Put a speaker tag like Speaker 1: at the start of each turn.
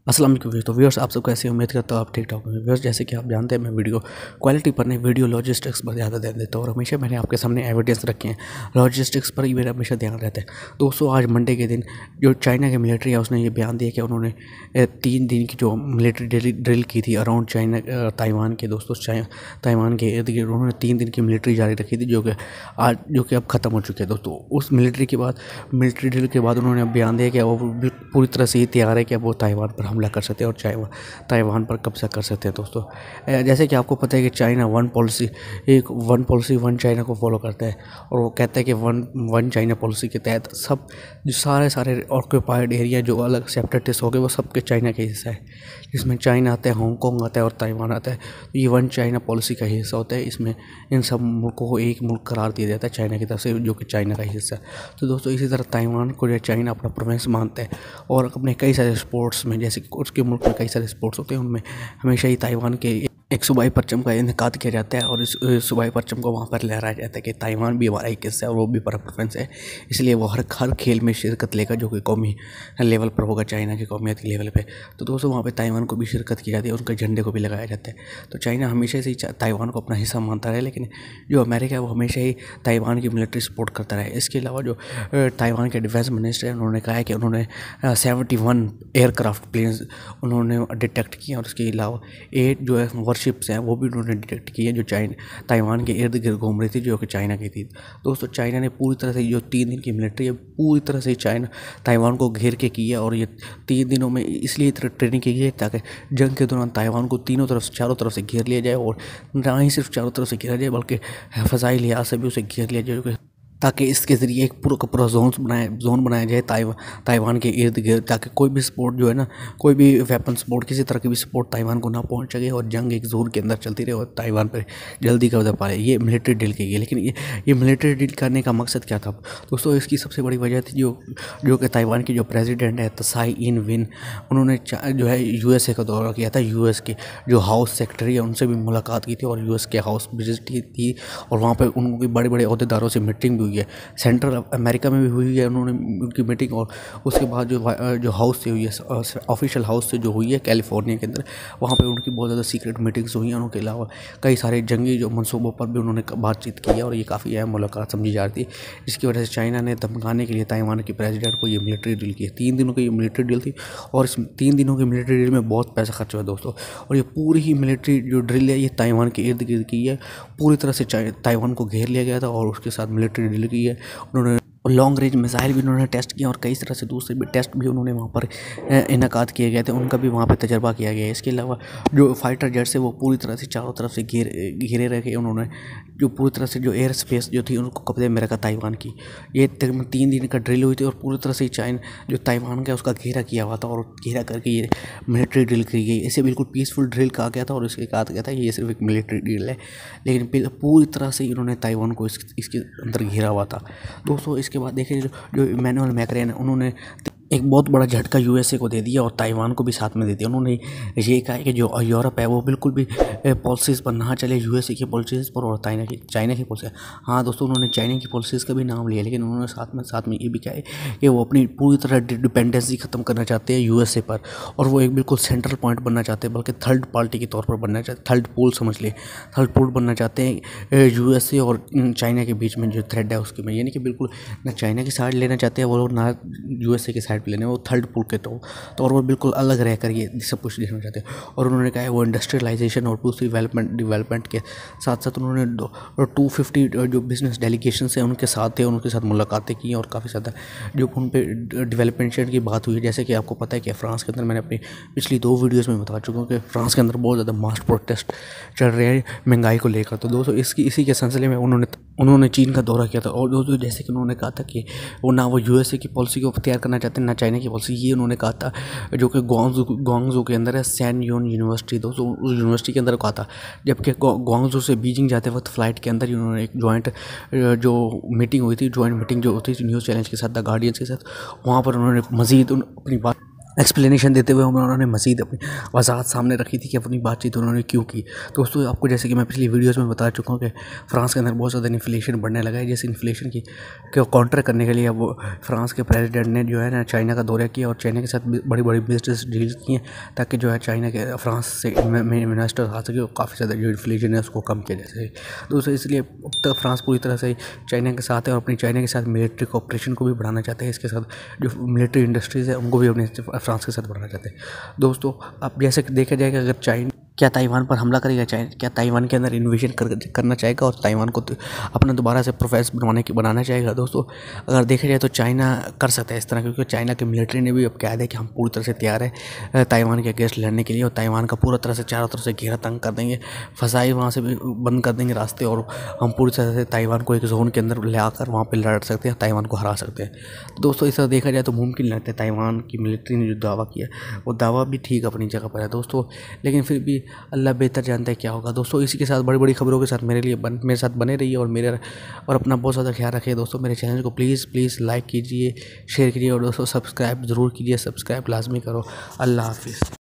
Speaker 1: अस्सलाम वालेकुम व्यूअर्स। तो व्यूअर्स आप सब कैसे उम्मीद करता हूँ आप ठीक ठाक होंगे। व्यूअर्स जैसे कि आप जानते हैं मैं वीडियो क्वालिटी पर नहीं वीडियो लॉजिस्टिक्स पर ज़्यादा ध्यान देता हूँ और हमेशा मैंने आपके सामने एविडेंस रखे हैं। लॉजिस्टिक्स पर ही मेरा हमेशा ध्यान रहता है। दोस्तों आज मंडे के दिन जो चाइना की मिलिट्री है उसने ये बयान दिया कि उन्होंने 3 दिन की जो मिलिट्री ड्रिल की थी अराउंड चाइना ताइवान के दोस्तों ताइवान के इर्द गिर्द उन्होंने 3 दिन की मिलिट्री जारी रखी थी जो कि अब ख़त्म हो चुकी है। दोस्तों उस मिलिट्री ड्रिल के बाद उन्होंने बयान दिया कि वो पूरी तरह से ही तैयार है कि अब वो ताइवान पर हमला कर सकते हैं और ताइवान पर कब्जा कर सकते हैं। दोस्तों जैसे कि आपको पता है कि China one policy one China को फॉलो करता है और वो कहता है कि वन चाइना पॉलिसी के तहत सब जो सारे ऑक्यूपाइड एरिया जो अलग सेपरेटिस्ट हो गए वो सबके चाइना का हिस्सा है। इसमें चाइना आता है, हांगकॉन्ग आता है और ताइवान आता है। तो ये वन चाइना पॉलिसी का हिस्सा होता है। इसमें इन सब मुल्कों को एक मुल्क करार दिया जाता है चाइना की तरफ से जो कि चाइना का हिस्सा है। तो दोस्तों इसी तरह ताइवान को जो चाइना अपना प्रोविंस मानता है और अपने कई सारे स्पोर्ट्स में जैसे कि उसके मुल्क में कई सारे स्पोर्ट्स होते हैं उनमें हमेशा ही ताइवान के एक सूबाई परचम का इनेकाद किया जाता है और इस सूबाई परचम को वहाँ पर लहराया जाता है कि ताइवान भी हमारा एक हिस्सा है और वो भी हमारा प्रेफरेंस है। इसलिए वो हर खेल में शिरकत लेगा जो कि कौमी लेवल पर होगा चाइना के कौमियती लेवल पे। तो दोस्तों वहाँ पे ताइवान को भी शिरकत की जाती है, उनके झंडे को भी लगाया जाता है। तो चाइना हमेशा से ही ताइवान को अपना हिस्सा मानता रहा, लेकिन जो अमेरिका है वो हमेशा ही ताइवान की मिलिट्री सपोर्ट करता रहा है। इसके अलावा जो ताइवान के डिफेंस मिनिस्टर है उन्होंने कहा है कि उन्होंने 71 एयरक्राफ्ट प्लेन्स उन्होंने डिटेक्ट किए और उसके अलावा 8 जो है वॉरशिप्स हैं वो भी उन्होंने डिटेक्ट की है जो ताइवान के इर्द गिर्द घूम रही थी जो कि चाइना की थी। दोस्तों चाइना ने पूरी तरह से जो 3 दिन की मिलिट्री है पूरी तरह से चाइना ताइवान को घेर के की है और ये 3 दिनों में इसलिए ट्रेनिंग की गई है ताकि जंग के दौरान ताइवान को चारों तरफ से घेर लिया जाए और ना ही सिर्फ चारों तरफ से घेरा जाए बल्कि फ़ज़ाई लिहाज से भी उसे घेर लिया जाए ताकि इसके ज़रिए एक पूरा का पूरा जोन बनाया जाए ताइवान के इर्द गिर्द, ताकि कोई भी स्पोर्ट जो है ना, कोई भी वेपन स्पोर्ट किसी तरह की भी स्पोर्ट ताइवान को ना पहुंच सके और जंग एक जोन के अंदर चलती रहे और ताइवान पर जल्दी कब्जा पा ले। ये मिलिट्री डील की गई, लेकिन ये मिलिट्री डील करने का मकसद क्या था दोस्तों? इसकी सबसे बड़ी वजह थी जो कि ताइवान की जो प्रेसिडेंट है त्साई इन विन, उन्होंने जो है USA का दौरा किया था। US के जो हाउस सेक्रेटरी है उनसे भी मुलाकात की थी और US के हाउस विजिट की थी और वहाँ पर उनकी बड़े बड़े अहदेदारों से मीटिंग भी हुई है। सेंट्रल अमेरिका में भी हुई है उन्होंने उनकी मीटिंग और उसके बाद जो हाउस से हुई है ऑफिशियल हाउस से जो हुई है कैलिफोर्निया के अंदर, वहाँ पे उनकी बहुत ज़्यादा सीक्रेट मीटिंग्स हुई हैं। उनके अलावा कई सारे जंगी जो मंसूबों पर भी उन्होंने बातचीत की है और ये काफ़ी अहम मुलाकात समझी जाती है। इसकी वजह से चाइना ने धमकाने के लिए ताइवान के प्रेसिडेंट को ये मिलिट्री डील की है। 3 दिनों की ये मिलिट्री डील थी और इस 3 दिनों की मिलिट्री डील में बहुत पैसा खर्च हुआ दोस्तों। और ये पूरी ही मिलिट्री जो ड्रिल है ये ताइवान के इर्द गिर्द की है। पूरी तरह से ताइवान को घेर लिया गया था और उसके साथ मिलिट्री डील की है। उन्होंने लॉन्ग रेंज मिसाइल भी उन्होंने टेस्ट किया और कई तरह से दूसरे भी टेस्ट भी उन्होंने वहाँ पर इनेकाद किए गए थे, उनका भी वहाँ पर तजर्बा किया गया है। इसके अलावा जो फाइटर जेट्स है वो पूरी तरह से चारों तरफ से घिरे रखे। उन्होंने जो पूरी तरह से जो एयर स्पेस जो थी उनको कब्जे में रखा ताइवान की। ये 3 दिन का ड्रिल हुई थी और पूरी तरह से चाइना जो ताइवान का उसका घेरा किया हुआ था और घेरा करके ये मिलिट्री ड्रिल की गई। इसे बिल्कुल पीसफुल ड्रिल कहा गया था और इसके कहा गया था ये सिर्फ एक मिलिट्री ड्रिल है, लेकिन पूरी तरह से इन्होंने ताइवान को इसके अंदर घेरा हुआ था दोस्तों। इसके बाद देखिए जो इमैनुअल मैक्रोन है उन्होंने एक बहुत बड़ा झटका USA को दे दिया और ताइवान को भी साथ में दे दिया। उन्होंने ये कहा है कि जो यूरोप है वो बिल्कुल भी पॉलिसीज़ पर ना चले USA की पॉलिसीज़ पर और चाइना की पॉलिसी। हाँ दोस्तों उन्होंने चाइना की पॉलिसीज़ का भी नाम लिया, लेकिन उन्होंने साथ में ये भी कहा है कि वो अपनी पूरी तरह डिपेंडेंसी ख़त्म करना चाहते हैं USA पर और वो एक बिल्कुल सेंट्रल पॉइंट बनना चाहते हैं, बल्कि थर्ड पार्टी के तौर पर बनना चाहते, थर्ड पोल समझ लिए, थर्ड पोल बनना चाहते हैं USA और चाइना के बीच में जो थ्रेड है उसके में। यानी कि बिल्कुल ना चाइना की साइड लेना चाहते हैं वो लोग, ना USA की साइड लेने वो थर्ड पुल के तो और वो बिल्कुल अलग रह कर ये सब कुछ देखना चाहते हैं। और उन्होंने कहा है वो इंडस्ट्रियलाइजेशन और दूसरी डेवलपमेंट के साथ साथ उन्होंने 250 जो बिजनेस डेलीगेशन है उनके साथ थे, उनके साथ मुलाकातें की और काफ़ी ज़्यादा जो उन पर डेवलपमेंट की बात हुई है। जैसे कि आपको पता है कि फ्रांस के अंदर मैंने अपनी पिछली 2 वीडियोज़ में बता चुका हूँ कि फ्रांस के अंदर बहुत ज़्यादा मास प्रोटेस्ट चल रहे हैं महंगाई को लेकर। तो दोस्तों इसी के सिलसिले में उन्होंने चीन का दौरा किया था और दोस्तों जैसे कि उन्होंने कहा था कि वो ना वो USA की पॉलिसी को अख्तियार करना चाहते हैं ना चाइना की पॉलिसी। ये उन्होंने कहा था जो कि ग्वांगझू के अंदर है सैन योन यूनिवर्सिटी, दोस्तों उस यूनिवर्सिटी के अंदर कहा था। जबकि ग्वांगझू से बीजिंग जाते वक्त फ़्लाइट के अंदर ही उन्होंने एक जॉइंट जो मीटिंग हुई थी, जॉइंट मीटिंग जो होती थी न्यूज़ चैनल के साथ, द गार्डियंस के साथ, वहाँ पर उन्होंने मज़ीद अपनी बात एक्सप्लेनेशन देते हुए उन्होंने मज़ीद अपनी वजाहत सामने रखी थी कि अपनी बातचीत उन्होंने क्यों की। दोस्तों आपको जैसे कि मैं पिछली वीडियोस में बता चुका हूँ कि फ्रांस के अंदर बहुत ज़्यादा इन्फ्लेशन बढ़ने लगा है। जैसे इन्फ्लेशन की को काउंटर करने के लिए वो फ्रांस के प्रेसिडेंट ने जो है ना चाइना का दौरा किया और चाइना के साथ बड़ी बड़ी बिजनेस डील की हैं ताकि जो है चाइना के फ्रांस से इन्वेस्टर आ सके और काफ़ी ज़्यादा जो इन्फ्लेशन है उसको कम किया जा सके। दोस्तों इसलिए अब तक फ्रांस पूरी तरह से चाइना के साथ है और अपनी चाइना के साथ मिलिट्री कोऑपरेशन को भी बढ़ाना चाहते हैं। इसके साथ जो मिलिट्री इंडस्ट्रीज़ है उनको भी अपने फ्रांस के साथ बढ़ाना चाहते हैं। दोस्तों अब जैसे देखा जाएगा अगर चाइना क्या ताइवान पर हमला करेगा, चाइना क्या ताइवान के अंदर इन्वेजन करना चाहेगा और ताइवान को अपना दोबारा से प्रोफेस बनाना चाहेगा। दोस्तों अगर देखा जाए तो चाइना कर सकता है इस तरह, क्योंकि चाइना की मिलिट्री ने भी अब कह दिया कि हम पूरी तरह से तैयार है ताइवान के अगेंस्ट लड़ने के लिए और ताइवान का पूरा तरह से चारों तरफ से घेरा तंग कर देंगे, फसाई वहाँ से भी बंद कर देंगे रास्ते और हम पूरी तरह से ताइवान को एक जोन के अंदर ले आकर वहाँ पर लड़ सकते हैं, ताइवान को हरा सकते हैं। दोस्तों इस तरह देखा जाए तो मुमकिन लगता है ताइवान की मिलिट्री ने जो दावा किया वो दावा भी ठीक अपनी जगह पर है दोस्तों, लेकिन फिर भी अल्लाह बेहतर जानता है क्या होगा। दोस्तों इसी के साथ बड़ी बड़ी खबरों के साथ मेरे साथ बने रहिए और अपना बहुत ज़्यादा ख्याल रखिए। दोस्तों मेरे चैनल को प्लीज़ लाइक कीजिए, शेयर कीजिए और दोस्तों सब्सक्राइब ज़रूर कीजिए, सब्सक्राइब लाजमी करो। अल्लाह हाफिज़।